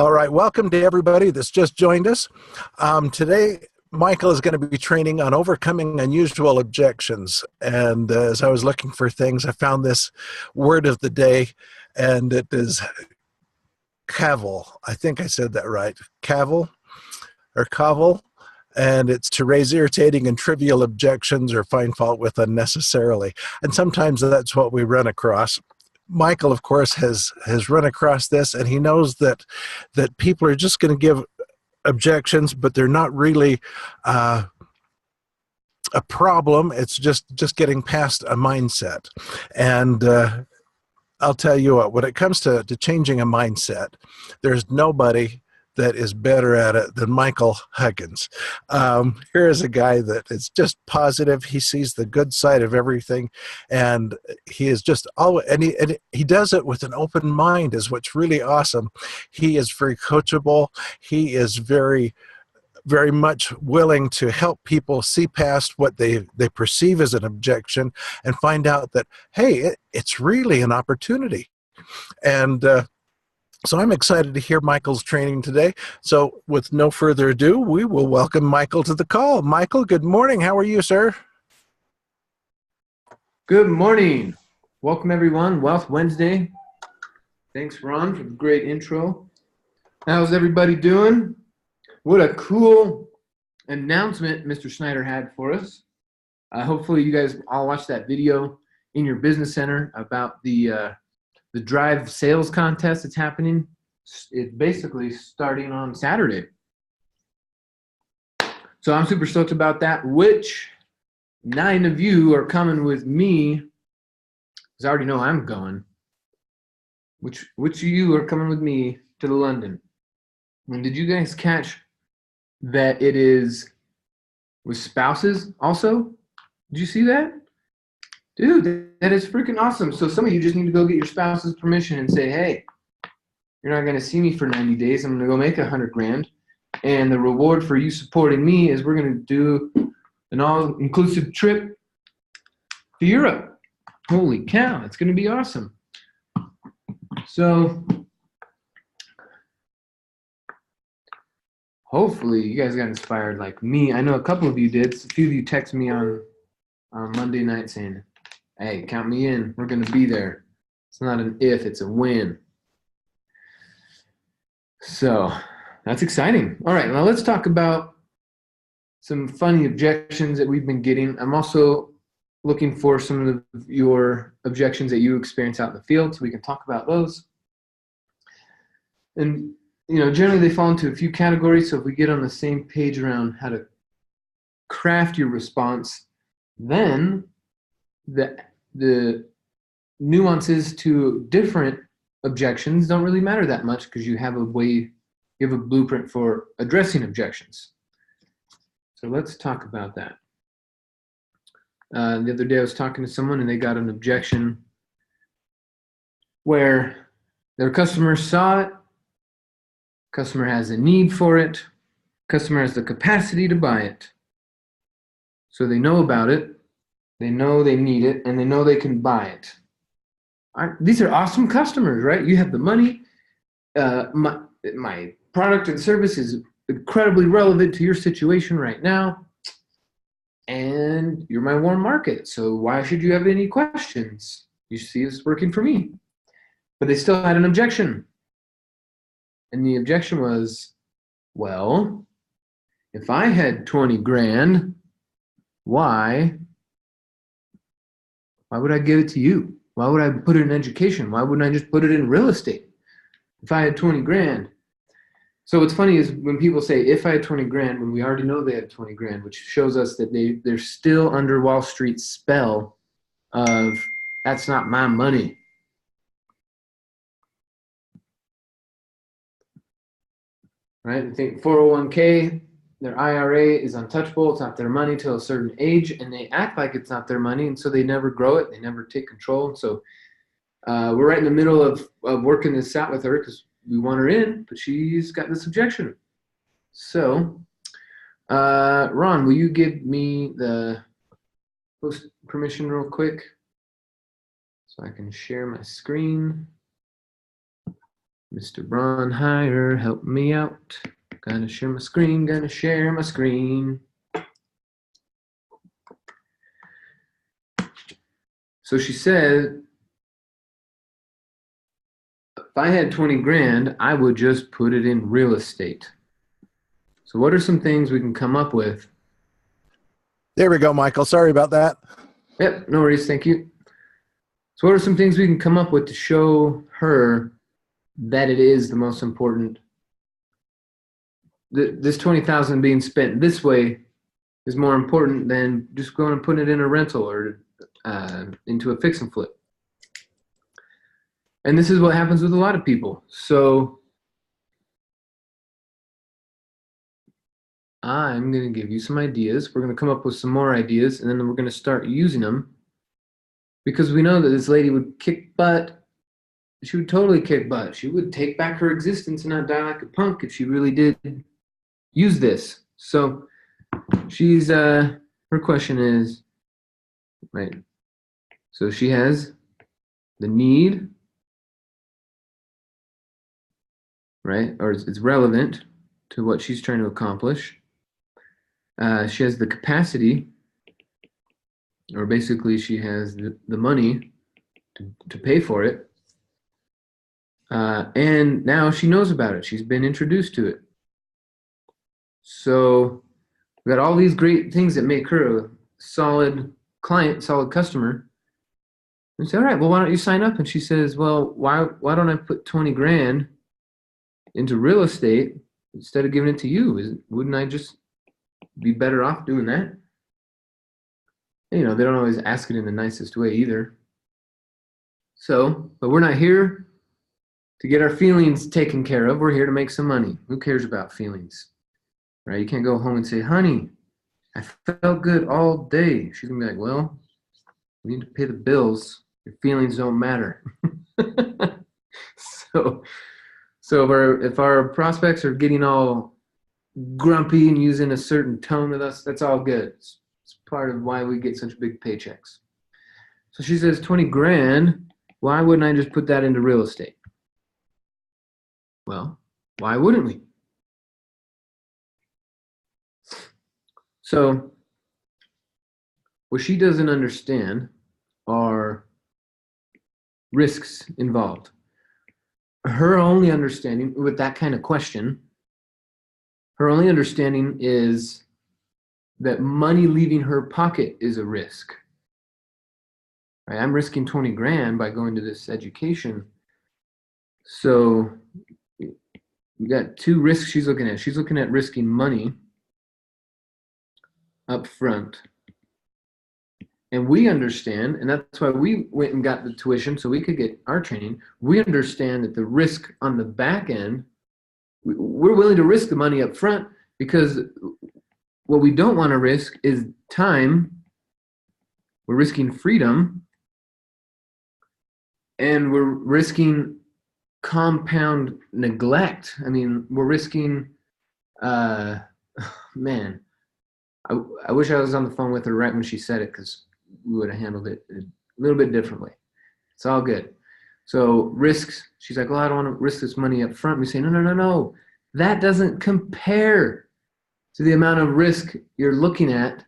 All right, welcome to everybody that's just joined us. Today, Michael is going to be training on overcoming unusual objections. And as I was looking for things, I found this word of the day, and it is cavil. I think I said that right. Cavil or cavil. And it's to raise irritating and trivial objections or find fault with unnecessarily. And sometimes that's what we run across. Michael, of course, has run across this, and he knows that people are just going to give objections, but they're not really a problem. It's just getting past a mindset. And I'll tell you what, when it comes to changing a mindset, there's nobody that is better at it than Michael Huggins. Here is a guy that is just positive. He sees the good side of everything, and he is just always, and he does it with an open mind, is what's really awesome. He is very coachable. He is very much willing to help people see past what they perceive as an objection and find out that, hey, it's really an opportunity. And so I'm excited to hear Michael's training today. So with no further ado, we will welcome Michael to the call. Michael, good morning. How are you, sir? Good morning. Welcome, everyone. Wealth Wednesday. Thanks, Ron, for the great intro. How's everybody doing? What a cool announcement Mr. Snyder had for us. Hopefully you guys all watched that video in your business center about the drive sales contest that's happening. It's basically starting on Saturday. So I'm super stoked about that. Which 9 of you are coming with me? Because I already know I'm going. Which of you are coming with me to the London? And did you guys catch that it is with spouses also? Did you see that? Dude, that is freaking awesome. So some of you just need to go get your spouse's permission and say, hey, you're not going to see me for 90 days. I'm going to go make $100,000. And the reward for you supporting me is we're going to do an all-inclusive trip to Europe. Holy cow, it's going to be awesome. So hopefully you guys got inspired like me. I know a couple of you did. A few of you texted me on Monday night saying, hey, count me in. We're going to be there. It's not an if, it's a when. So that's exciting. All right, now let's talk about some funny objections that we've been getting. I'm also looking for some of your objections that you experience out in the field so we can talk about those. And, you know, generally they fall into a few categories. So if we get on the same page around how to craft your response, then the nuances to different objections don't really matter that much because you have a blueprint for addressing objections. So let's talk about that. The other day I was talking to someone and they got an objection where their customer saw it, customer has a need for it, customer has the capacity to buy it. So they know about it, they know they need it, and they know they can buy it. These are awesome customers, right? You have the money. My product and service is incredibly relevant to your situation right now. And you're my warm market. So why should you have any questions? You see this working for me. But they still had an objection. And the objection was, well, if I had 20 grand, why would I give it to you? Why would I put it in education? Why wouldn't I just put it in real estate? If I had 20 grand. So what's funny is when people say, if I had 20 grand, when we already know they had 20 grand, which shows us that they're still under Wall Street's spell of, that's not my money. Right? I think 401k, their IRA is untouchable. It's not their money till a certain age, and they act like it's not their money, and so they never grow it. They never take control. And so we're right in the middle of working this out with her because we want her in, but she's got this objection. So, Ron, will you give me the host permission real quick so I can share my screen? Mr. Bronhire, help me out. Gonna share my screen, gonna share my screen. So she said, if I had 20 grand, I would just put it in real estate. So what are some things we can come up with? There we go, Michael. Sorry about that. Yep, no worries, thank you. So what are some things we can come up with to show her that it is the most important? This $20,000 being spent this way is more important than just going and putting it in a rental or into a fix and flip. And this is what happens with a lot of people. So I'm going to give you some ideas. We're going to come up with some more ideas, and then we're going to start using them, because we know that this lady would kick butt. She would totally kick butt. She would take back her existence and not die like a punk if she really did use this. So she's her question is, right, so she has the need, right, or it's relevant to what she's trying to accomplish. She has the capacity, or basically she has the money to pay for it. And now she knows about it. She's been introduced to it. So we've got all these great things that make her a solid client, solid customer. And say, all right, well, why don't you sign up? And she says, well, why don't I put 20 grand into real estate instead of giving it to you? Wouldn't I just be better off doing that? And, you know, they don't always ask it in the nicest way either. So, but we're not here to get our feelings taken care of. We're here to make some money. Who cares about feelings, right? You can't go home and say, honey, I felt good all day. She's gonna be like, well, we need to pay the bills. Your feelings don't matter. So if our prospects are getting all grumpy and using a certain tone with us, that's all good. It's part of why we get such big paychecks. So she says, 20 grand, why wouldn't I just put that into real estate? Well, why wouldn't we? So what she doesn't understand are risks involved. Her only understanding with that kind of question, her only understanding is that money leaving her pocket is a risk. Right? I'm risking 20 grand by going to this education. So we got two risks she's looking at. She's looking at risking money up front. And we understand, and that's why we went and got the tuition so we could get our training. We understand that the risk on the back end, we're willing to risk the money up front, because what we don't want to risk is time. We're risking freedom, and we're risking compound neglect. I mean, we're risking, man, I wish I was on the phone with her right when she said it, because we would have handled it a little bit differently. It's all good. So risks, she's like, well, I don't want to risk this money up front. We say, no. That doesn't compare to the amount of risk you're looking at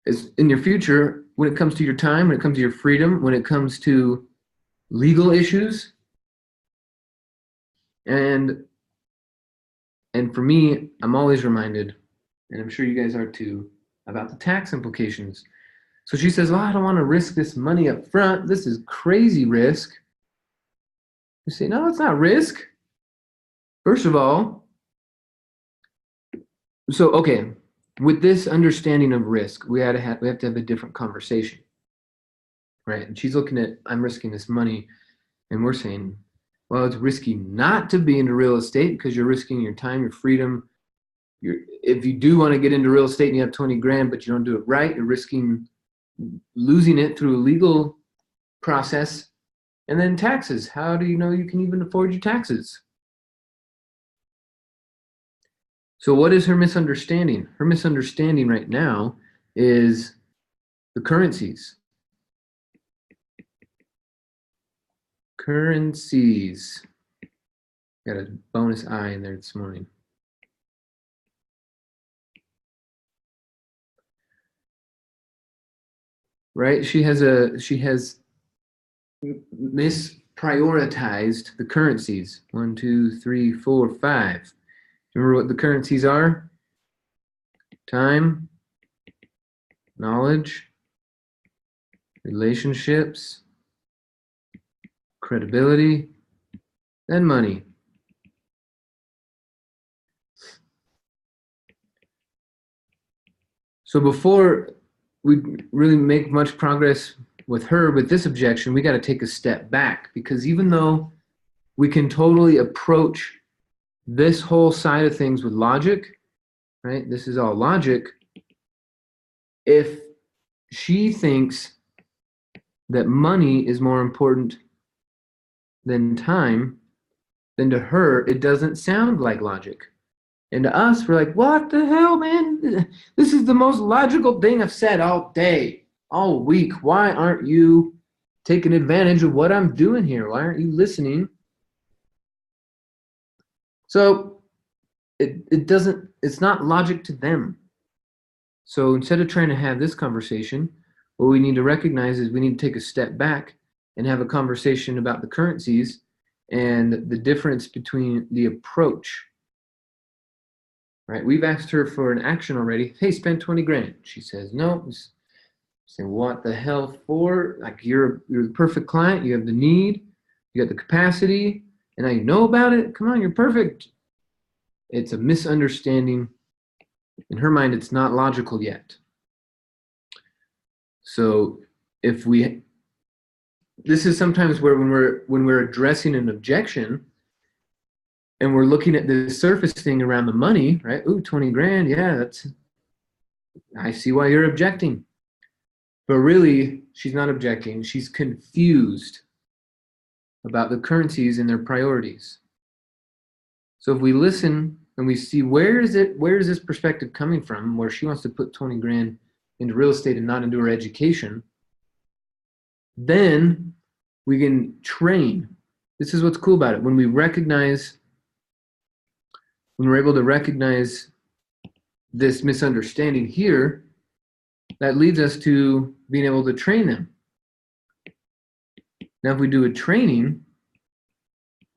is in your future when it comes to your time, when it comes to your freedom, when it comes to legal issues. And for me, I'm always reminded, and I'm sure you guys are too, about the tax implications. So she says, well, I don't want to risk this money up front. This is crazy risk. You say, no, it's not risk. First of all, so, okay, with this understanding of risk, we have to have a different conversation, right? And she's looking at, I'm risking this money, and we're saying, well, it's risky not to be into real estate because you're risking your time, your freedom. If you do want to get into real estate and you have 20 grand, but you don't do it right, you're risking losing it through a legal process. And then taxes. How do you know you can even afford your taxes? So what is her misunderstanding? Her misunderstanding right now is the currencies. Currencies. Got a bonus I in there this morning. Right? She has misprioritized the currencies. 1, 2, 3, 4, 5. Remember what the currencies are? Time, knowledge, relationships, credibility, and money. So before we really make much progress with her with this objection, we got to take a step back, because even though we can totally approach this whole side of things with logic, right? This is all logic. If she thinks that money is more important than time, then to her, it doesn't sound like logic. And to us, we're like, what the hell, man? This is the most logical thing I've said all day, all week. Why aren't you taking advantage of what I'm doing here? Why aren't you listening? So it's not logic to them. So instead of trying to have this conversation, what we need to recognize is we need to take a step back and have a conversation about the currencies and the difference between the approach. Right? We've asked her for an action already. Hey, spend 20 grand. She says no. Say, what the hell for? Like, you're the perfect client. You have the need. You got the capacity. And now you know about it. Come on, you're perfect. It's a misunderstanding. In her mind, it's not logical yet. So this is sometimes where when we're addressing an objection and we're looking at the surface thing around the money, right? Ooh, 20 grand. Yeah, I see why you're objecting. But really, she's not objecting. She's confused about the currencies and their priorities. So if we listen and we see where is this perspective coming from, where she wants to put 20 grand into real estate and not into her education, then we can train. This is what's cool about it. When we're able to recognize this misunderstanding here, that leads us to being able to train them. Now, if we do a training,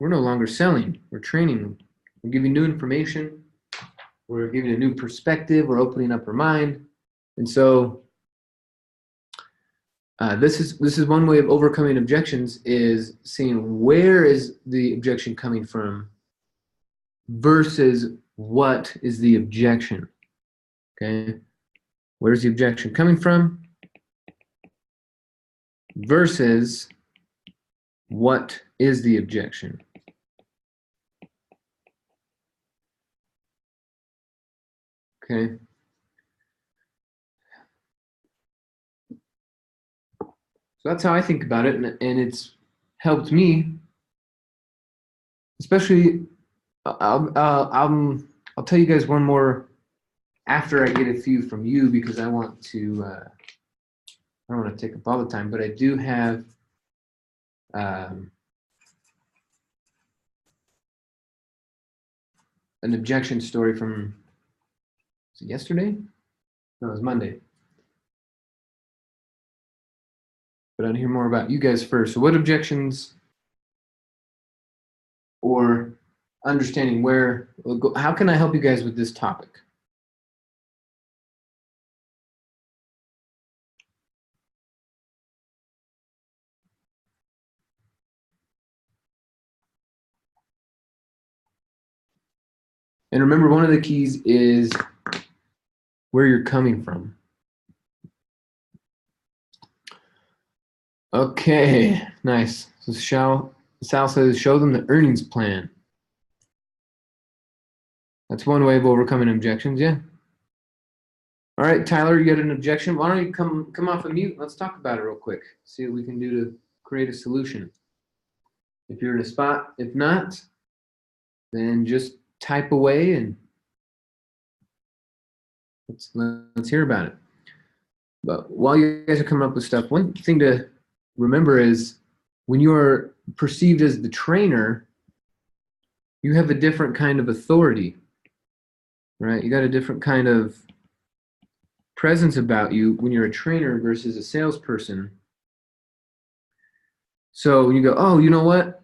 we're no longer selling. We're training. We're giving new information. We're giving a new perspective. We're opening up our mind. And so this is one way of overcoming objections, is seeing where is the objection coming from versus what is the objection. Okay? Where's the objection coming from versus what is the objection? Okay. So that's how I think about it, and it's helped me, especially. I'll tell you guys one more after I get a few from you, because I don't want to take up all the time, but I do have an objection story from, was it yesterday? No, it was Monday. But I'll hear more about you guys first. So what objections, or understanding how can I help you guys with this topic? And remember, one of the keys is where you're coming from. Okay, nice. So Sal says, show them the earnings plan. That's one way of overcoming objections, yeah. All right, Tyler, you got an objection? Why don't you come off of mute? Let's talk about it real quick. See what we can do to create a solution. If you're in a spot, if not, then just type away and let's hear about it. But while you guys are coming up with stuff, one thing to remember is when you are perceived as the trainer, you have a different kind of authority, right? You got a different kind of presence about you when you're a trainer versus a salesperson. So you go, oh, you know what?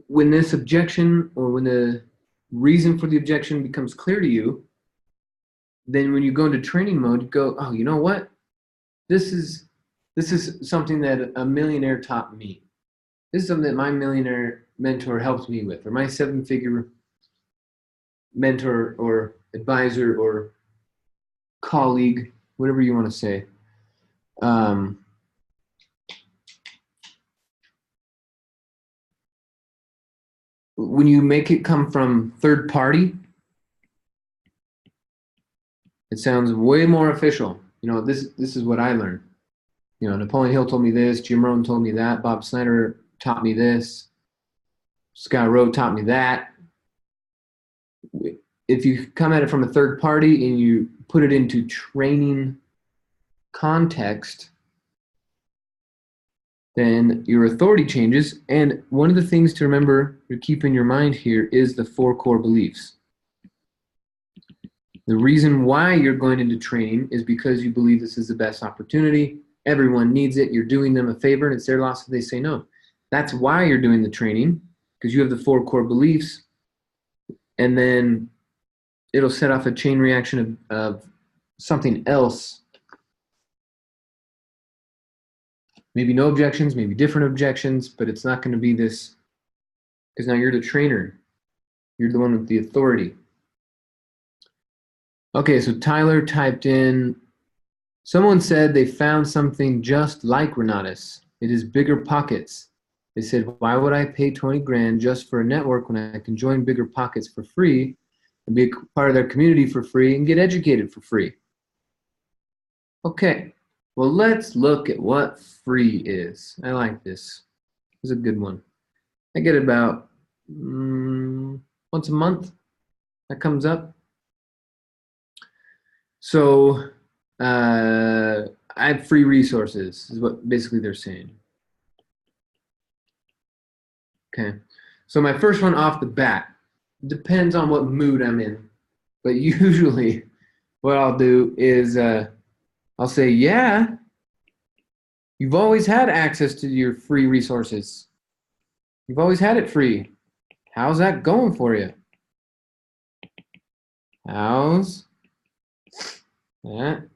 When this objection or when the reason for the objection becomes clear to you, then when you go into training mode, you go, oh, you know what? This is something that a millionaire taught me. This is something that my millionaire mentor helped me with, or my 7-figure mentor or advisor or colleague, whatever you want to say. When you make it come from third party, it sounds way more official. You know, this is what I learned. You know, Napoleon Hill told me this, Jim Rohn told me that, Bob Snyder taught me this, Scott Rowe taught me that. If you come at it from a third party and you put it into training context, then your authority changes. And one of the things to remember to keep in your mind here is the 4 core beliefs. The reason why you're going into training is because you believe this is the best opportunity. Everyone needs it. You're doing them a favor, and it's their loss if they say no. That's why you're doing the training, because you have the 4 core beliefs. And then it'll set off a chain reaction of something else. Maybe no objections, maybe different objections, but it's not going to be this, because now you're the trainer. You're the one with the authority. Okay, so Tyler typed in, someone said they found something just like Renatus. It is bigger pockets. They said, why would I pay 20 grand just for a network when I can join bigger pockets for free and be a part of their community for free and get educated for free? Okay, well, let's look at what free is. I like this. This is a good one. I get it about once a month. That comes up. So I have free resources, is what basically they're saying. Okay, so my first one off the bat depends on what mood I'm in, but usually what I'll do is I'll say, yeah, you've always had access to your free resources. You've always had it free. How's that going for you? How's that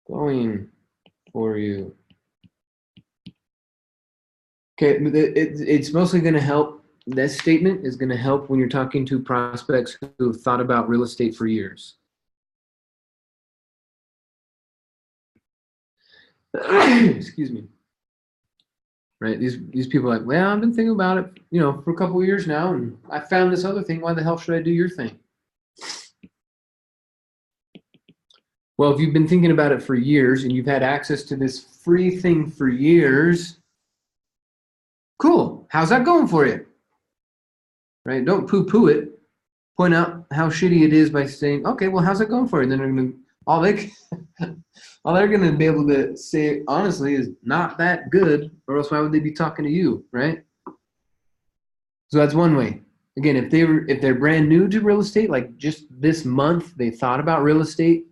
going for you? Okay, it's mostly going to help. This statement is going to help when you're talking to prospects who have thought about real estate for years. Excuse me. Right? These people are like, well, I've been thinking about it, you know, for a couple of years now, and I found this other thing. Why the hell should I do your thing? Well, if you've been thinking about it for years and you've had access to this free thing for years, cool. How's that going for you? Right? Don't poo-poo it. Point out how shitty it is by saying, okay, well, how's that going for you? And then they're going to, all they're going to be able to say, honestly, is not that good, or else why would they be talking to you, right? So that's one way. Again, if they're brand new to real estate, like just this month they thought about real estate,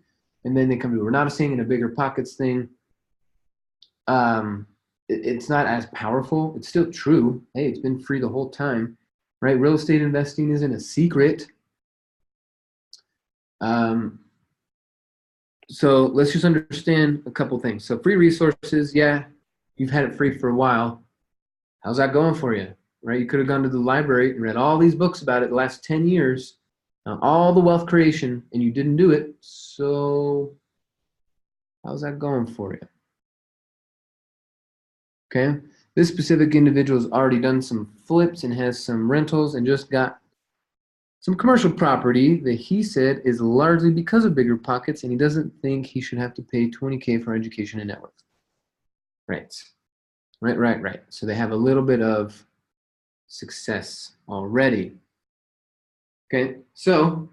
and then they come to, we're not saying in a bigger pockets thing. It's not as powerful. It's still true. Hey, it's been free the whole time, right? Real estate investing isn't a secret. So let's just understand a couple things. So free resources, yeah, you've had it free for a while. How's that going for you, right? You could have gone to the library and read all these books about it the last 10 years, all the wealth creation, and you didn't do it. So how's that going for you? Okay, this specific individual has already done some flips and has some rentals and just got some commercial property that he said is largely because of bigger pockets, and he doesn't think he should have to pay 20K for education and net worth. Right. So they have a little bit of success already. Okay, so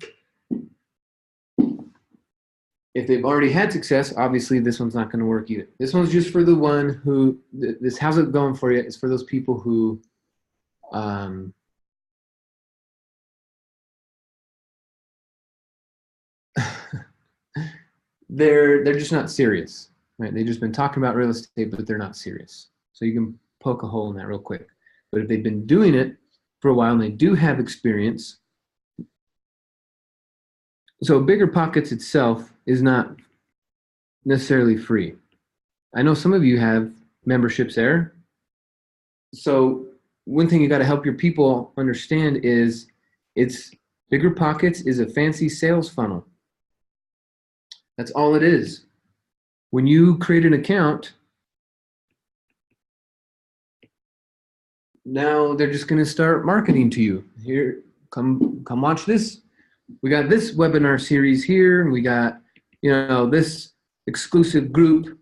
If they've already had success, obviously this one's not going to work either. This one's just for the one who, this how's it going for you? It's for those people who they're just not serious, right? They've just been talking about real estate, but they're not serious. So you can poke a hole in that real quick. But if they've been doing it for a while and they do have experience, so Bigger Pockets itself is not necessarily free. I know some of you have memberships there. So one thing you got to help your people understand is Bigger Pockets is a fancy sales funnel. That's all it is. When you create an account, now they're just going to start marketing to you. Here, come watch this. We got this webinar series here, and we got, this exclusive group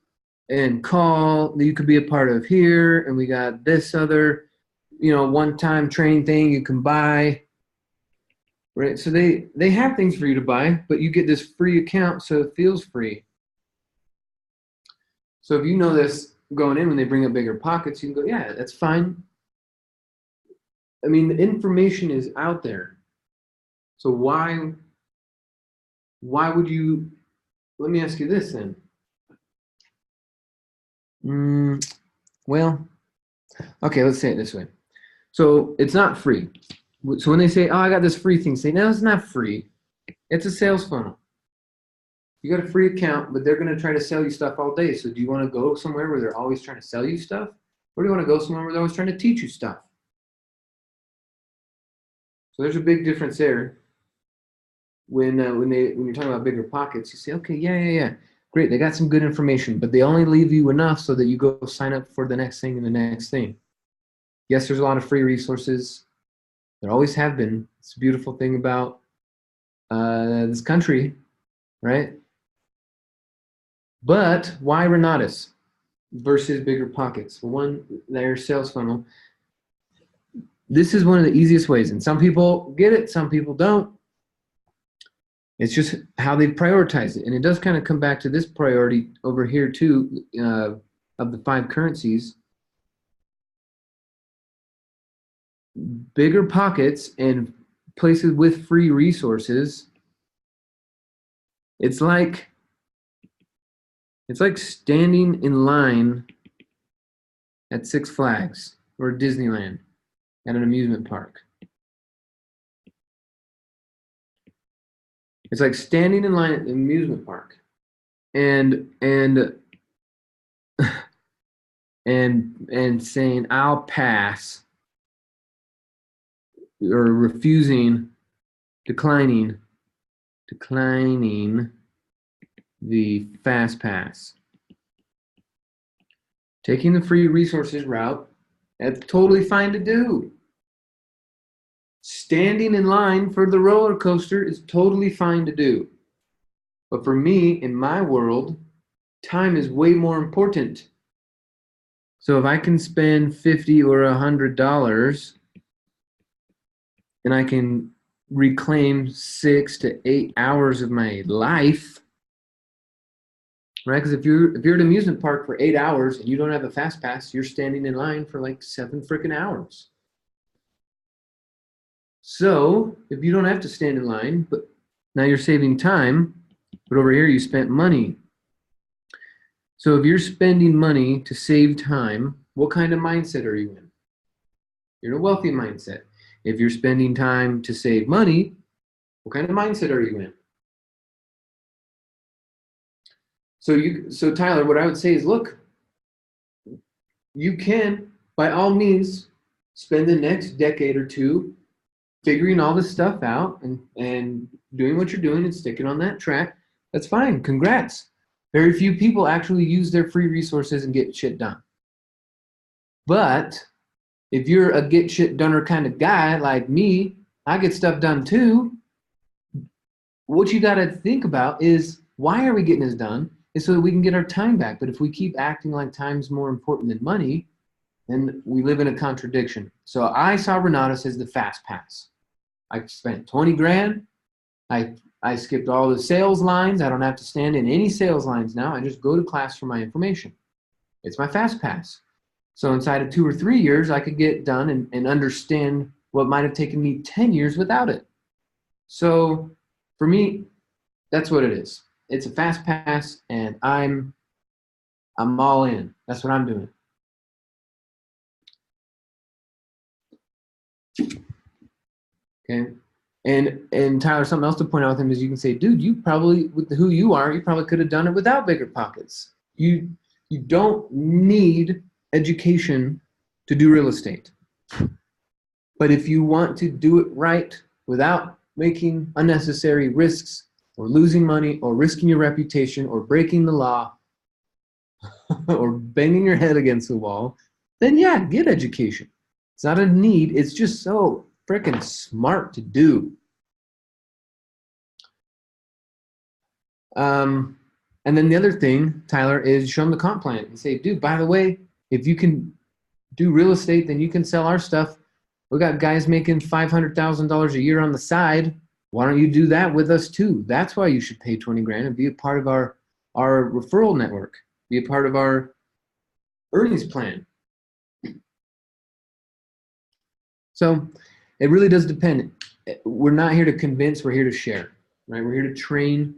and call that you could be a part of here, and we got this other, one-time training thing you can buy, right? So they have things for you to buy, but you get this free account, so it feels free. So if you know this going in when they bring up Bigger Pockets, you can go, yeah, that's fine. I mean, the information is out there. So why would you, let me ask you this then. Well, okay, let's say it this way. So it's not free. So when they say, oh, I got this free thing, say, no, it's not free. It's a sales funnel. You got a free account, but they're going to try to sell you stuff all day. So do you want to go somewhere where they're always trying to sell you stuff? Or do you want to go somewhere where they're always trying to teach you stuff? So there's a big difference there. When you're talking about Bigger Pockets, you say, okay, yeah, great, they got some good information, but they only leave you enough so that you go sign up for the next thing and the next thing. Yes, there's a lot of free resources. There always have been. It's a beautiful thing about this country, right? But why Renatus versus Bigger Pockets? One, their sales funnel. This is one of the easiest ways, and some people get it, some people don't. It's just how they prioritize it. And it does kind of come back to this priority over here too, of the 5 currencies. Bigger Pockets and places with free resources, it's like standing in line at Six Flags or Disneyland at an amusement park. It's like standing in line at the amusement park and saying, I'll pass, or declining the fast pass. Taking the free resources route, that's totally fine to do. Standing in line for the roller coaster is totally fine to do. But for me, in my world, time is way more important. So if I can spend $50 or $100 and I can reclaim 6 to 8 hours of my life, right? Because if you're at an amusement park for 8 hours and you don't have a fast pass, you're standing in line for like 7 freaking hours. So if you don't have to stand in line, but now you're saving time, but over here you spent money. So if you're spending money to save time, what kind of mindset are you in? You're in a wealthy mindset. If you're spending time to save money, what kind of mindset are you in? So Tyler, what I would say is, look, you can, by all means, spend the next decade or two figuring all this stuff out and doing what you're doing and sticking on that track. That's fine. Congrats. Very few people actually use their free resources and get shit done. But if you're a get shit doneer kind of guy like me, I get stuff done too. What you got to think about is, why are we getting this done? It's so that we can get our time back. But if we keep acting like time's more important than money, then we live in a contradiction. So I saw Renatus as the fast pass. I spent 20 grand. I I skipped all the sales lines. I don't have to stand in any sales lines now. I just go to class for my information. It's my fast pass. So inside of 2 or 3 years, I could get done and understand what might have taken me 10 years without it. So for me, that's what it is. It's a fast pass, and I'm all in. That's what I'm doing. Okay. And Tyler, something else to point out with him is you can say, dude, you probably, with who you are, you probably could have done it without bigger pockets. You don't need education to do real estate. But if you want to do it right without making unnecessary risks or losing money or risking your reputation or breaking the law or banging your head against the wall, then yeah, get education. It's not a need. It's just so freaking smart to do. And then the other thing, Tyler, is show them the comp plan and say, dude, by the way, if you can do real estate, then you can sell our stuff. We got guys making $500,000 a year on the side. Why don't you do that with us too? That's why you should pay 20 grand and be a part of our referral network, be a part of our earnings plan. So it really does depend. We're not here to convince, we're here to share, right? We're here to train,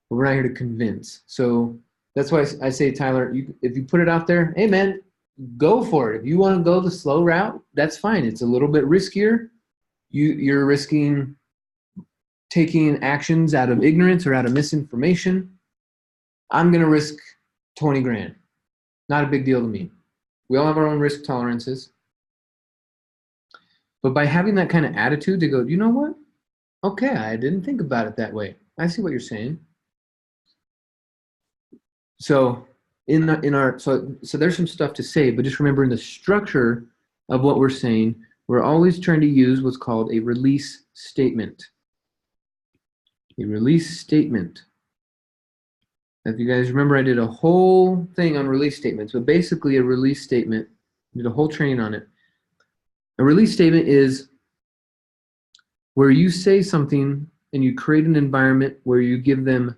but we're not here to convince. So that's why I say, Tyler, if you put it out there, hey man, go for it. If you want to go the slow route, that's fine. It's a little bit riskier. You're risking taking actions out of ignorance or out of misinformation. I'm going to risk 20 grand. Not a big deal to me. We all have our own risk tolerances. But by having that kind of attitude to go, you know what? Okay, I didn't think about it that way. I see what you're saying. So so there's some stuff to say, but just remember in the structure of what we're saying, we're always trying to use what's called a release statement. A release statement. If you guys remember, I did a whole thing on release statements, but basically a release statement, I did a whole training on it. A release statement is where you say something and you create an environment where you give them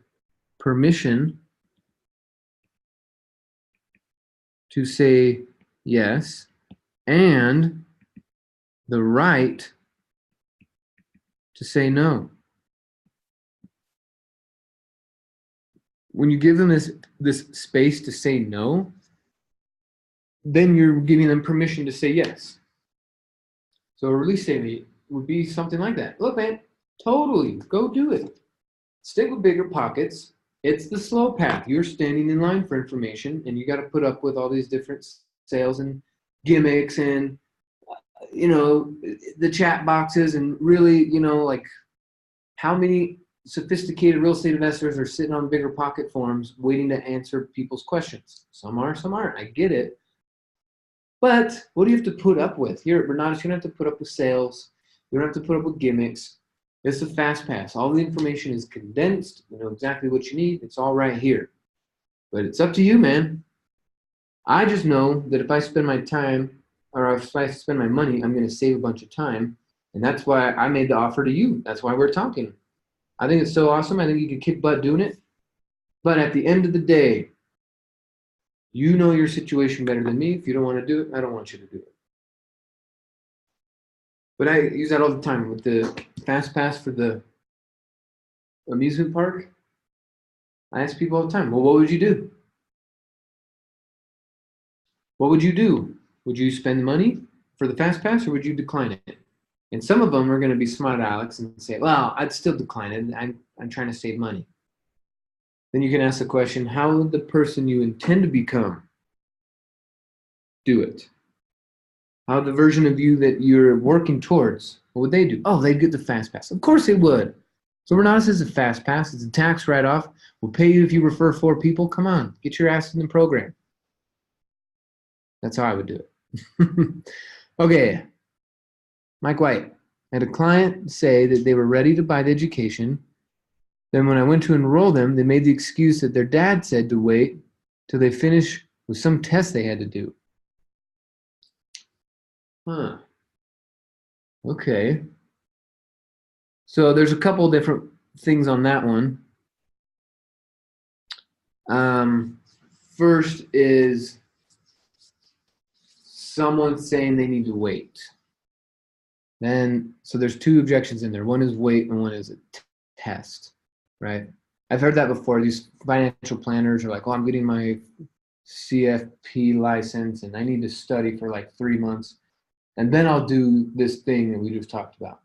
permission to say yes and the right to say no. When you give them this space to say no, then you're giving them permission to say yes. So a release statement would be something like that. Look, man, totally, go do it. Stick with bigger pockets. It's the slow path. You're standing in line for information, and you got to put up with all these different sales and gimmicks and, the chat boxes and really, like how many sophisticated real estate investors are sitting on bigger pocket forums waiting to answer people's questions. Some are, some aren't. I get it. But what do you have to put up with? Here at Bernatus, you don't have to put up with sales. You don't have to put up with gimmicks. It's a fast pass. All the information is condensed. You know exactly what you need. It's all right here. But it's up to you, man. I just know that if I spend my time or if I spend my money, I'm going to save a bunch of time. And that's why I made the offer to you. That's why we're talking. I think it's so awesome. I think you can kick butt doing it. But at the end of the day, you know your situation better than me. If you don't want to do it, I don't want you to do it. But I use that all the time with the fast pass for the amusement park. I ask people all the time, well, what would you do? What would you do? Would you spend money for the fast pass or would you decline it? And some of them are going to be smart Alex and say, well, I'd still decline it. I'm trying to save money. Then you can ask the question, how would the person you intend to become do it? How the version of you that you're working towards, what would they do? Oh, they'd get the fast pass. Of course they would. So Bernatus is a fast pass. It's a tax write-off. We'll pay you if you refer 4 people. Come on, get your ass in the program. That's how I would do it. Okay. Mike White. I had a client say that they were ready to buy the education. Then when I went to enroll them, they made the excuse that their dad said to wait till they finish with some test they had to do. Okay. So there's a couple different things on that one. First is someone saying they need to wait. Then, so there's two objections in there. One is wait and one is a test, right? I've heard that before. These financial planners are like, oh, I'm getting my CFP license and I need to study for like 3 months and then I'll do this thing that we just talked about.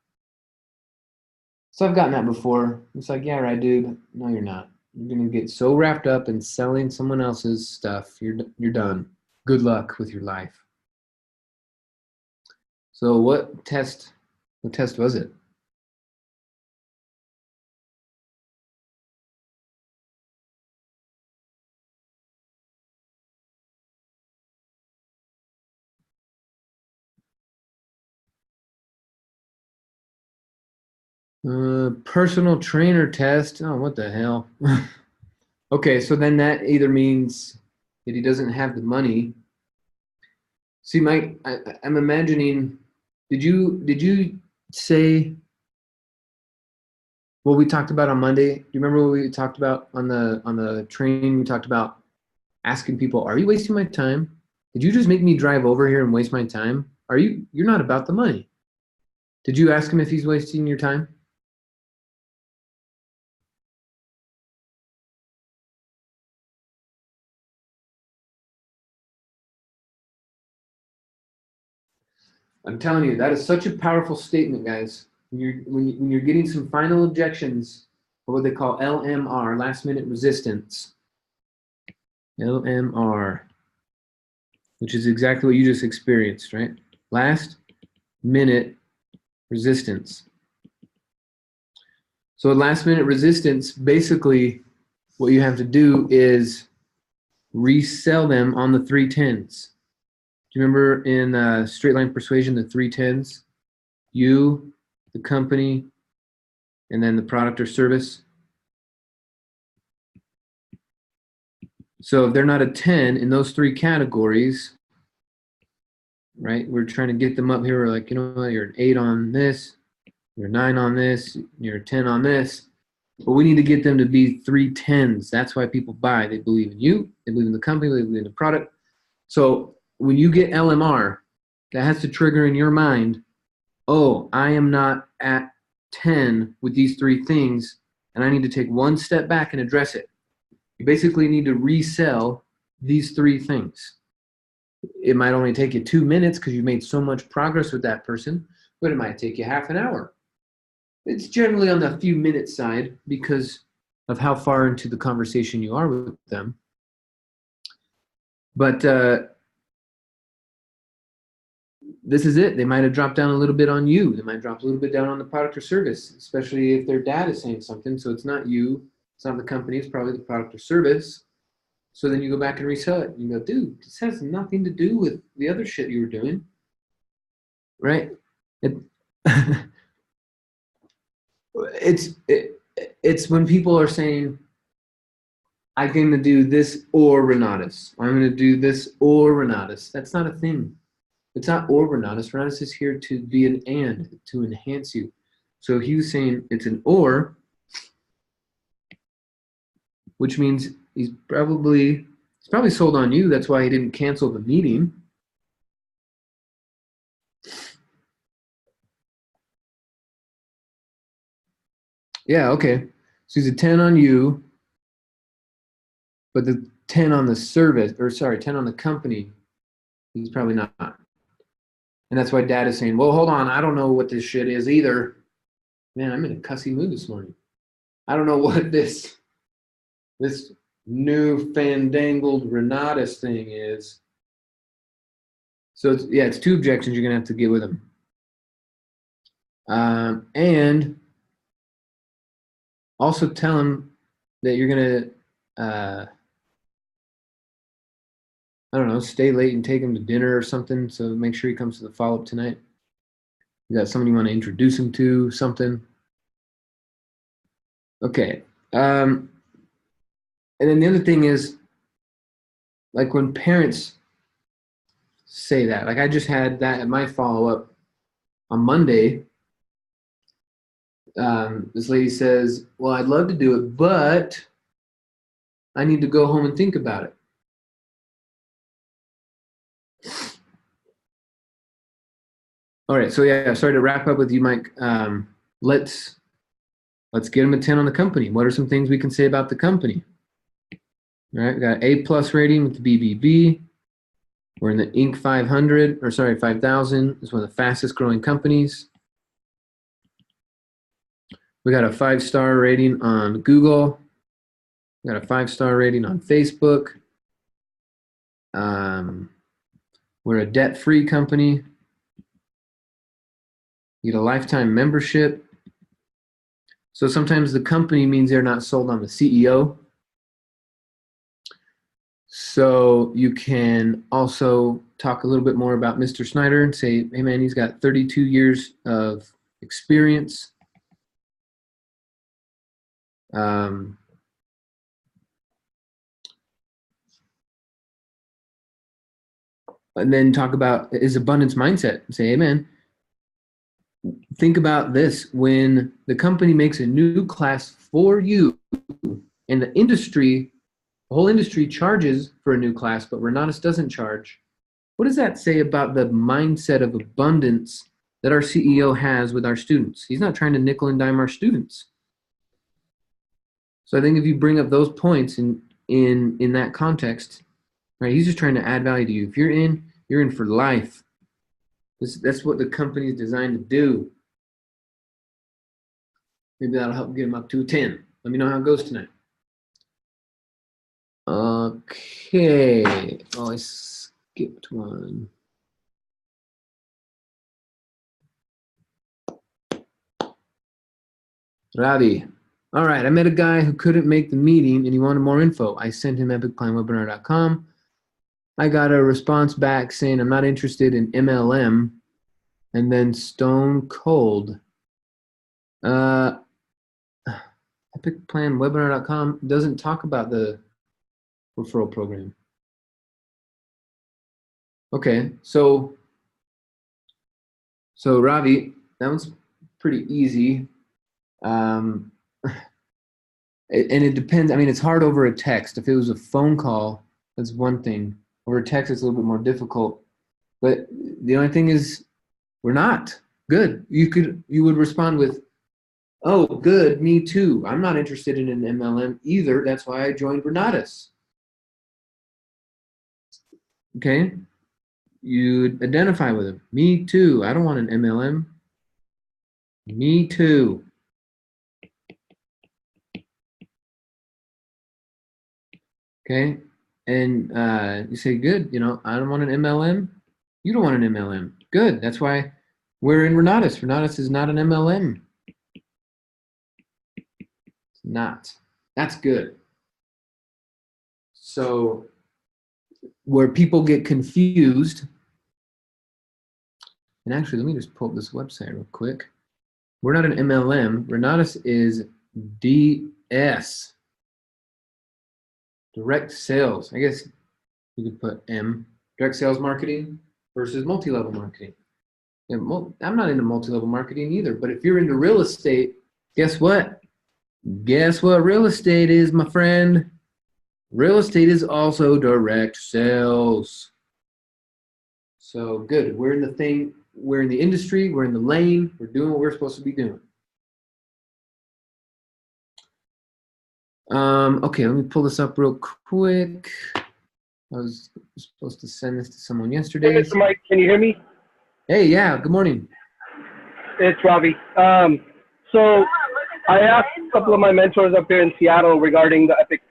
So I've gotten that before. It's like, yeah, right, dude. No, you're not. You're going to get so wrapped up in selling someone else's stuff. You're done. Good luck with your life. So what test was it? Personal trainer test. Oh, what the hell? Okay, so then that either means that he doesn't have the money. See, Mike, I'm imagining. Did you say what we talked about on Monday? Do you remember what we talked about on the train? We talked about asking people, "Are you wasting my time? Did you just make me drive over here and waste my time? You're not about the money." Did you ask him if he's wasting your time? I'm telling you, that is such a powerful statement, guys. When you're getting some final objections, or what they call LMR, last minute resistance. LMR, which is exactly what you just experienced, right? Last minute resistance. So last minute resistance, basically what you have to do is resell them on the 310s. Do you remember in straight line persuasion, the 310s? You, the company, and then the product or service. So if they're not a 10 in those three categories, right, we're trying to get them up here. We're like, you know what, you're an 8 on this, you're a 9 on this, you're a 10 on this. But we need to get them to be 310s. That's why people buy. They believe in you, they believe in the company, they believe in the product. So when you get LMR, that has to trigger in your mind, oh, I am not at 10 with these three things, and I need to take one step back and address it. You basically need to resell these three things. It might only take you 2 minutes because you made so much progress with that person, but it might take you half an hour. It's generally on the few minutes side because of how far into the conversation you are with them. But this is it. They might have dropped down a little bit on you. They might drop a little bit down on the product or service, especially if their dad is saying something. So it's not you, it's not the company, it's probably the product or service. So then you go back and resell it. You go, dude, this has nothing to do with the other shit you were doing, right? It's when people are saying, I'm going to do this or Renatus. I'm going to do this or Renatus. That's not a thing. It's not or Renatus. Renatus is here to be an and, to enhance you. So he was saying it's an or, which means he's probably sold on you. That's why he didn't cancel the meeting. Yeah, okay. So he's a 10 on you, but the 10 on the service, or sorry, 10 on the company, he's probably not. And that's why dad is saying, well, hold on, I don't know what this shit is either. Man, I'm in a cussy mood this morning. I don't know what this new fandangled Renatus thing is. So it's two objections you're gonna have to get with him. And also tell him that you're gonna I don't know, stay late and take him to dinner or something. So make sure he comes to the follow-up tonight. You got someone you want to introduce him to, something. Okay. And then the other thing is, like when parents say that, like I just had that at my follow-up on Monday. This lady says, well, I'd love to do it, but I need to go home and think about it. All right, so yeah, sorry to wrap up with you, Mike. Let's get him a 10 on the company. What are some things we can say about the company? All right, we got A+ rating with the BBB. We're in the Inc. 500, or sorry, 5,000. It's one of the fastest growing companies. We got a 5-star rating on Google. We got a 5-star rating on Facebook. We're a debt-free company. You get a lifetime membership. So sometimes the company means they're not sold on the CEO. So you can also talk a little bit more about Mr. Snyder and say, hey man, he's got 32 years of experience. And then talk about his abundance mindset and say, hey man, think about this. When the company makes a new class for you and the industry, the whole industry charges for a new class, but Renatus doesn't charge. What does that say about the mindset of abundance that our CEO has with our students? He's not trying to nickel and dime our students. So I think if you bring up those points in that context, right, he's just trying to add value to you. If you're in for life. That's what the company is designed to do. Maybe that'll help get him up to a 10. Let me know how it goes tonight. Okay. Oh, I skipped one. Ravi. All right. I met a guy who couldn't make the meeting and he wanted more info. I sent him epicplanwebinar.com. I got a response back saying I'm not interested in MLM, and then stone cold. Epicplanwebinar.com doesn't talk about the referral program. Okay, so Ravi, that one's pretty easy. And it depends. I mean, it's hard over a text. If it was a phone call, that's one thing. Over a text, it's a little bit more difficult. But the only thing is, we're not good. You would respond with, oh, good, me too. I'm not interested in an MLM either. That's why I joined Renatus. Okay? You'd identify with him. Me too. I don't want an MLM. Me too. Okay? And you say, good, I don't want an MLM. You don't want an MLM. Good. That's why we're in Renatus. Renatus is not an MLM. It's not. That's good. So where people get confused, and actually, let me just pull up this website real quick. We're not an MLM. Renatus is DS. Direct sales. I guess you could put M. Direct sales marketing versus multi-level marketing. And I'm not into multi-level marketing either, but if you're into real estate, guess what? Guess what real estate is, my friend? Real estate is also direct sales. So good. We're in the thing. We're in the industry. We're in the lane. We're doing what we're supposed to be doing. Okay, let me pull this up real quick. I was supposed to send this to someone yesterday. Hey, Mr. Mike, can you hear me? Hey, yeah, good morning. It's Ravi. So I asked a couple of my mentors up here in Seattle regarding the Epic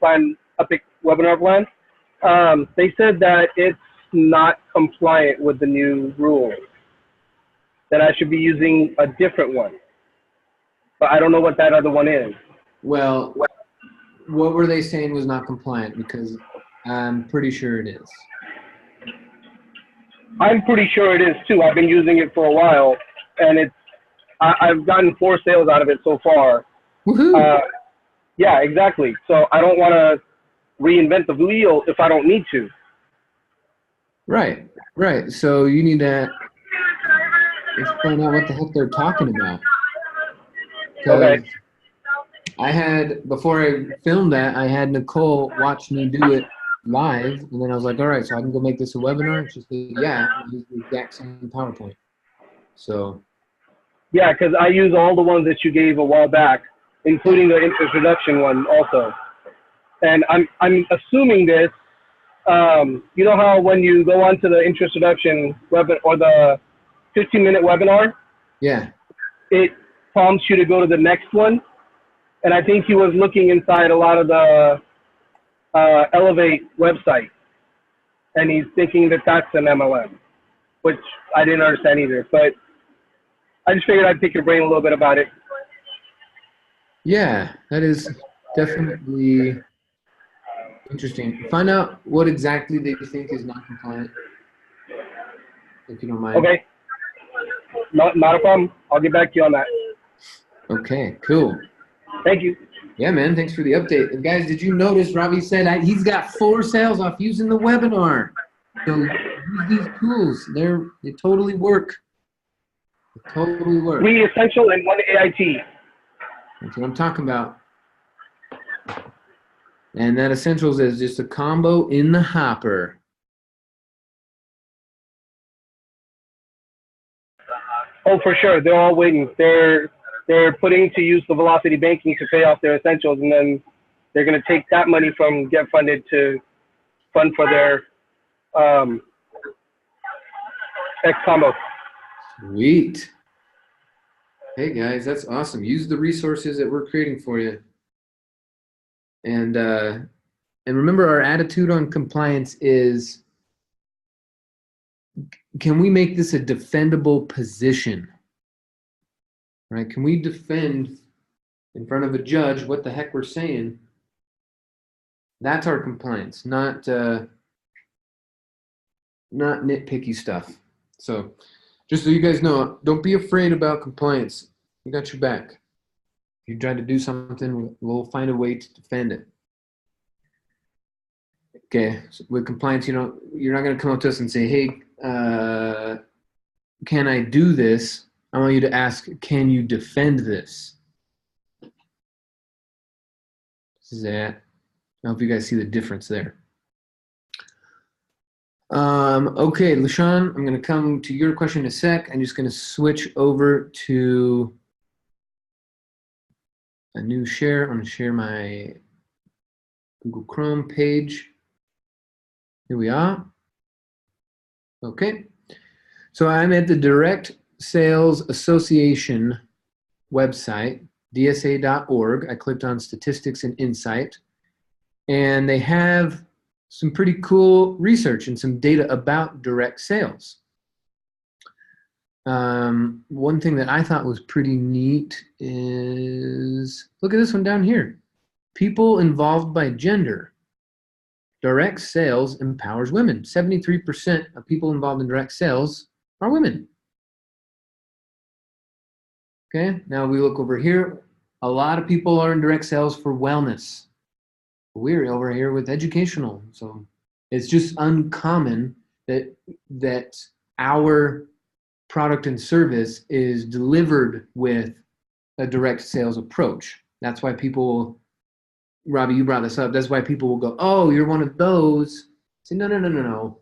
webinar plan. They said that it's not compliant with the new rules, that I should be using a different one. But I don't know what that other one is. Well, what were they saying was not compliant? Because I'm pretty sure it is. I'm pretty sure it is too. I've been using it for a while, and I've gotten 4 sales out of it so far. Woohoo! Yeah, exactly. So I don't want to reinvent the wheel if I don't need to. Right. So you need to explain out what the heck they're talking about. Okay. I had, before I filmed that, I had Nicole watch me do it live, and then I was like, all right, so I can go make this a webinar? And she said, yeah, I use the exact same PowerPoint. So. Yeah, because I use all the ones that you gave a while back, including the introduction one also. And I'm assuming this, you know how when you go onto the introduction webinar or the 15-minute webinar, Yeah. it prompts you to go to the next one. And I think he was looking inside a lot of the Elevate website, and he's thinking that that's an MLM, which I didn't understand either. But I just figured I'd pick your brain a little bit about it. Yeah, that is definitely interesting. Find out what exactly they think is not compliant, if you don't mind. Okay. Not a problem. I'll get back to you on that. Okay, cool. Thank you. Yeah, man, thanks for the update. And guys, did you notice Robbie said he's got 4 sales off using the webinar? So use these tools. They totally work. They totally work. 3 essential and 1 AIT. That's what I'm talking about. And that essentials is just a combo in the hopper. Oh, for sure. They're all waiting. They're putting to use the velocity banking to pay off their essentials, and then they're going to take that money from Get Funded to fund for their X combo. Sweet. Hey guys, that's awesome. Use the resources that we're creating for you. And remember, our attitude on compliance is, can we make this a defendable position? Right? Can we defend in front of a judge what the heck we're saying? That's our compliance, not nitpicky stuff. So just so you guys know, don't be afraid about compliance. We got your back. If you try to do something, we'll find a way to defend it. Okay, so with compliance, you're not going to come up to us and say, hey, can I do this? I want you to ask, can you defend this? This is that. I hope you guys see the difference there. Okay, LaShawn, I'm going to come to your question in a sec. I'm just going to switch over to a new share. I'm going to share my Google Chrome page. Here we are. Okay. So I'm at the Direct Sales Association website, dsa.org. I clicked on Statistics and Insight, and they have some pretty cool research and some data about direct sales. One thing that I thought was pretty neat is, look at this one down here. People involved by gender. Direct sales empowers women. 73% of people involved in direct sales are women. Okay, now we look over here. A lot of people are in direct sales for wellness. We're over here with educational. So it's just uncommon that our product and service is delivered with a direct sales approach. That's why people, Robbie, you brought this up. That's why people will go, oh, you're one of those. Say, no.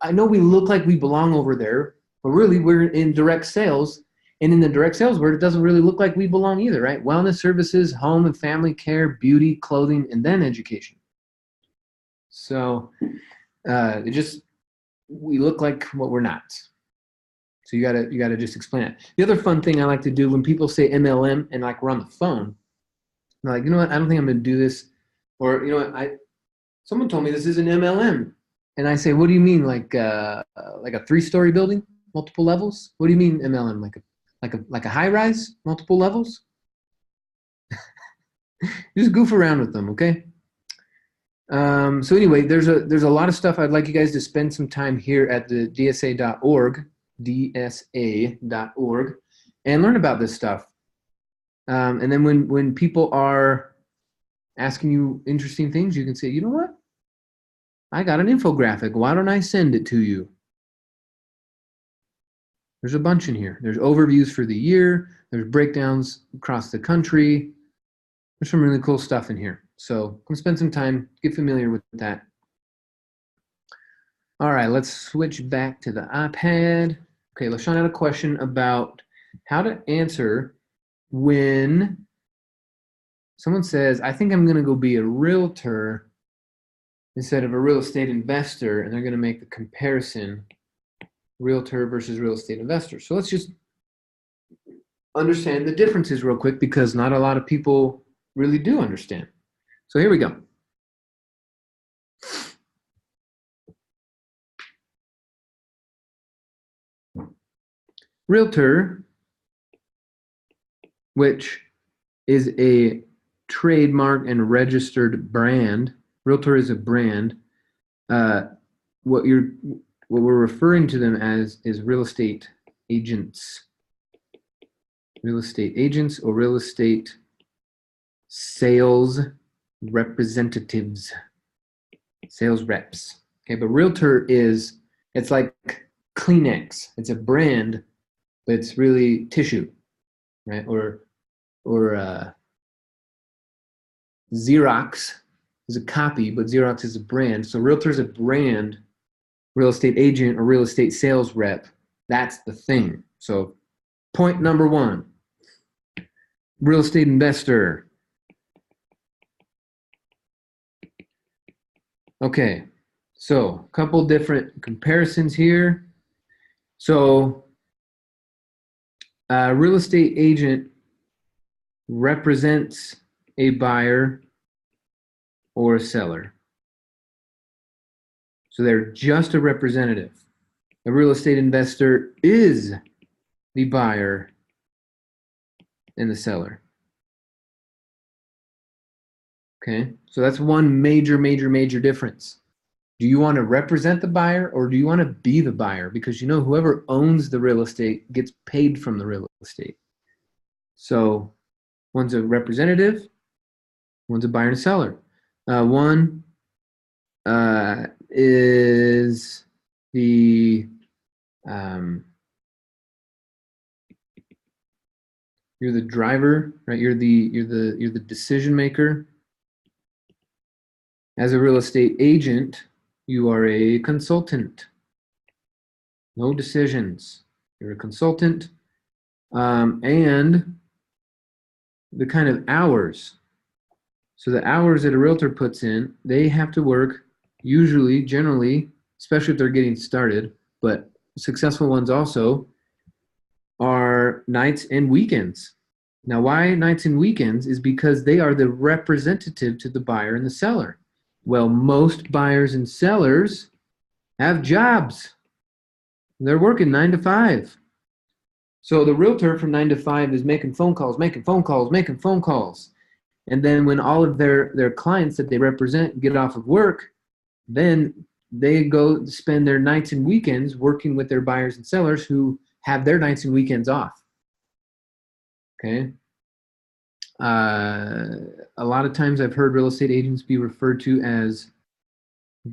I know we look like we belong over there, but really we're in direct sales. And in the direct sales world, it doesn't really look like we belong either, right? Wellness services, home and family care, beauty, clothing, and then education. So we look like what we're not. So you gotta just explain it. The other fun thing I like to do when people say MLM and like we're on the phone, I'm like, you know what? I don't think I'm gonna do this. Or you know what? Someone told me this is an MLM, and I say, what do you mean? Like a 3-story building, multiple levels? What do you mean MLM? Like a high rise, multiple levels? Just goof around with them, okay? So anyway, there's a lot of stuff I'd like you guys to spend some time here at the dsa.org, and learn about this stuff. And then when people are asking you interesting things, you can say, you know what? I got an infographic. Why don't I send it to you? There's a bunch in here. There's overviews for the year. There's breakdowns across the country. There's some really cool stuff in here. So come spend some time, get familiar with that. All right, let's switch back to the iPad. Okay, LaShawn had a question about how to answer when someone says, I think I'm going to go be a realtor instead of a real estate investor, and they're going to make the comparison, realtor versus real estate investor. So let's just understand the differences real quick, because not a lot of people really do understand. So here we go. Realtor, which is a trademark and registered brand. Realtor is a brand. What we're referring to them as is real estate agents. Real estate agents or real estate sales representatives, sales reps. Okay, but realtor it's like Kleenex. It's a brand, but it's really tissue, right? Or Xerox is a copy, but Xerox is a brand. So realtor is a brand, real estate agent or real estate sales rep. That's the thing. So point number one, real estate investor. Okay, so a couple different comparisons here. So a real estate agent represents a buyer or a seller. So they're just a representative. A real estate investor is the buyer and the seller. Okay, so that's one major difference. Do you want to represent the buyer or do you want to be the buyer? Because you know whoever owns the real estate gets paid from the real estate. So one's a representative, one's a buyer and a seller. One is the you're the driver, right? You're the decision maker. As a real estate agent, you are a consultant. No decisions. You're a consultant. And the kind of hours. So the hours that a realtor puts in, they have to work usually, generally, especially if they're getting started, but successful ones also, are nights and weekends. Now, why nights and weekends is because they are the representative to the buyer and the seller. Well, most buyers and sellers have jobs. They're working 9 to 5. So the realtor from 9 to 5 is making phone calls. And then when all of their clients that they represent get off of work, then they go spend their nights and weekends working with their buyers and sellers who have their nights and weekends off. Okay. A lot of times I've heard real estate agents be referred to as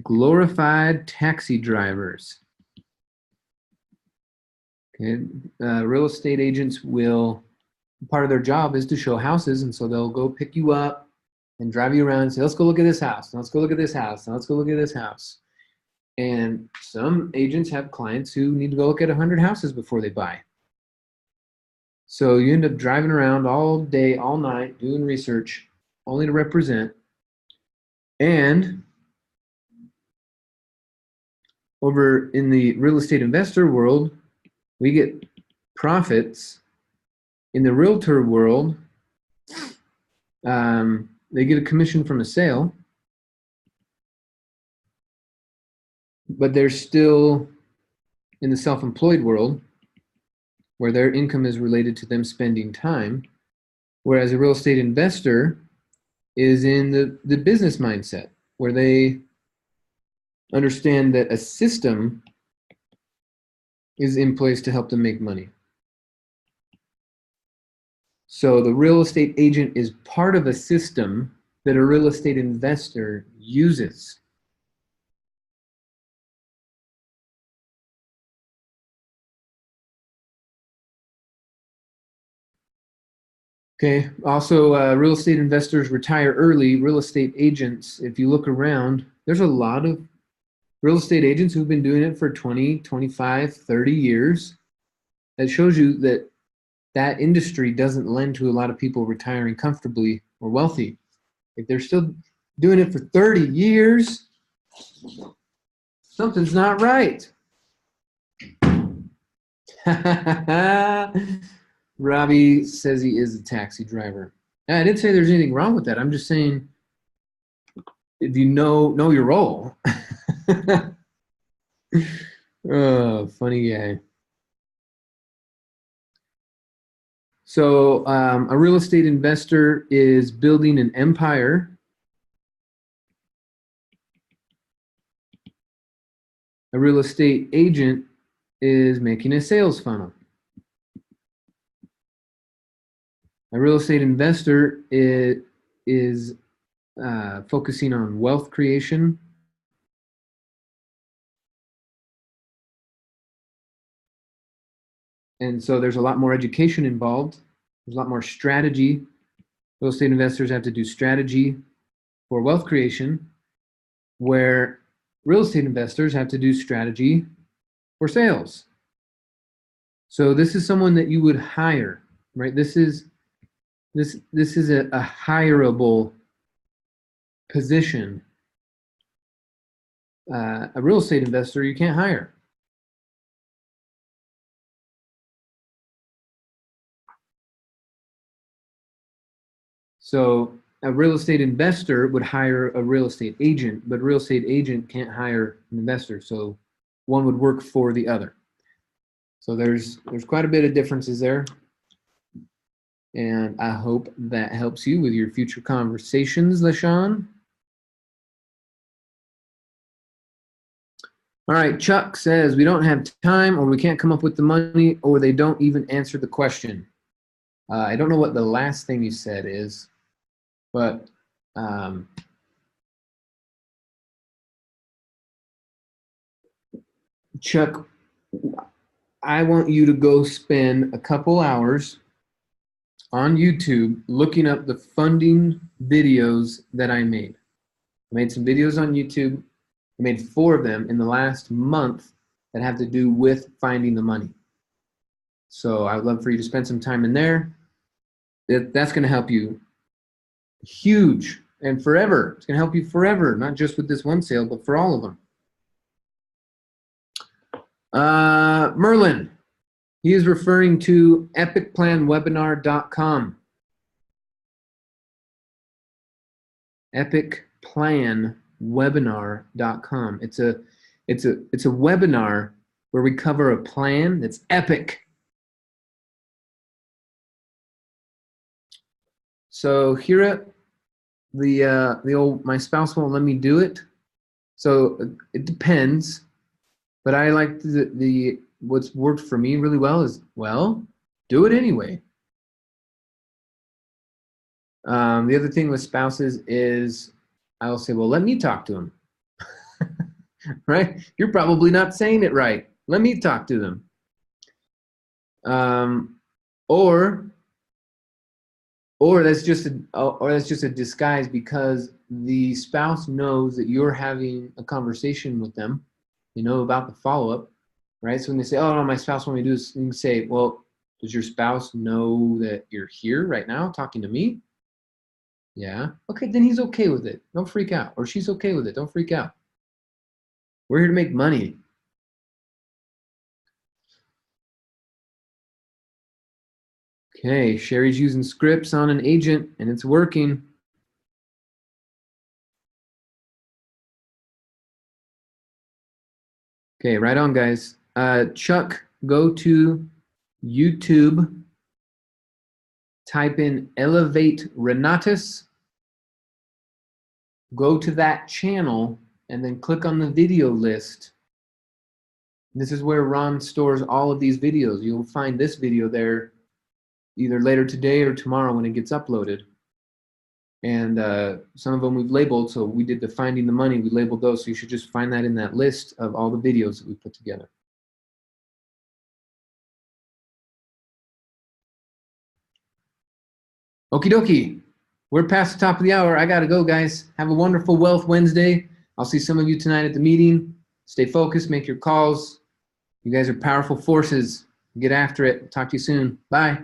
glorified taxi drivers. Okay. Real estate agents part of their job is to show houses, and so they'll go pick you up and drive you around and say, let's go look at this house, and let's go look at this house, and let's go look at this house. And some agents have clients who need to go look at 100 houses before they buy. So you end up driving around all day, all night, doing research, only to represent. And over in the real estate investor world, we get profits. In the realtor world, they get a commission from a sale, but they're still in the self-employed world where their income is related to them spending time, whereas a real estate investor is in the business mindset where they understand that a system is in place to help them make money. So the real estate agent is part of a system that a real estate investor uses. Okay. Also, real estate investors retire early. Real estate agents, if you look around, there's a lot of real estate agents who've been doing it for 20, 25, 30 years. That shows you that that industry doesn't lend to a lot of people retiring comfortably or wealthy. If they're still doing it for 30 years, something's not right. Robbie says he is a taxi driver. I didn't say there's anything wrong with that. I'm just saying, if you know your role. Oh, funny guy. So a real estate investor is building an empire. A real estate agent is making a sales funnel. A real estate investor is focusing on wealth creation. And so there's a lot more education involved. There's a lot more strategy. Real estate investors have to do strategy for wealth creation, where real estate investors have to do strategy for sales. So this is someone that you would hire, right? This is a hireable position. A real estate investor you can't hire. So a real estate investor would hire a real estate agent, but a real estate agent can't hire an investor. So one would work for the other. So there's quite a bit of differences there. And I hope that helps you with your future conversations, LaShawn. All right, Chuck says, we don't have time, or we can't come up with the money, or they don't even answer the question. I don't know what the last thing you said is, but Chuck, I want you to go spend a couple hours on YouTube looking up the funding videos that I made. I made some videos on YouTube. I made 4 of them in the last month that have to do with finding the money. So I would love for you to spend some time in there. That's going to help you huge and forever. It's going to help you forever, not just with this one sale, but for all of them. Merlin, he is referring to epicplanwebinar.com. epicplanwebinar.com. It's a webinar where we cover a plan that's epic. So here, the old my spouse won't let me do it. So it depends, but I like the what's worked for me really well is, well, do it anyway. The other thing with spouses is I'll say, well, let me talk to him. Right? You're probably not saying it right. Let me talk to them. Or that's just a disguise because the spouse knows that you're having a conversation with them. You know about the follow-up, right? So when they say, oh, no, my spouse wants me to do this, you can say, well, does your spouse know that you're here right now talking to me? Yeah. Okay, then he's okay with it. Don't freak out. Or she's okay with it. Don't freak out. We're here to make money. Okay, Sherry's using scripts on an agent, and it's working. Okay, right on, guys. Chuck, go to YouTube, type in Elevate Renatus, go to that channel, and then click on the video list. This is where Ron stores all of these videos. You'll find this video there either later today or tomorrow when it gets uploaded. And some of them we've labeled, so we did the finding the money, we labeled those, so you should just find that in that list of all the videos that we put together. Okie dokie. We're past the top of the hour. I got to go, guys. Have a wonderful Wealth Wednesday. I'll see some of you tonight at the meeting. Stay focused. Make your calls. You guys are powerful forces. Get after it. Talk to you soon. Bye.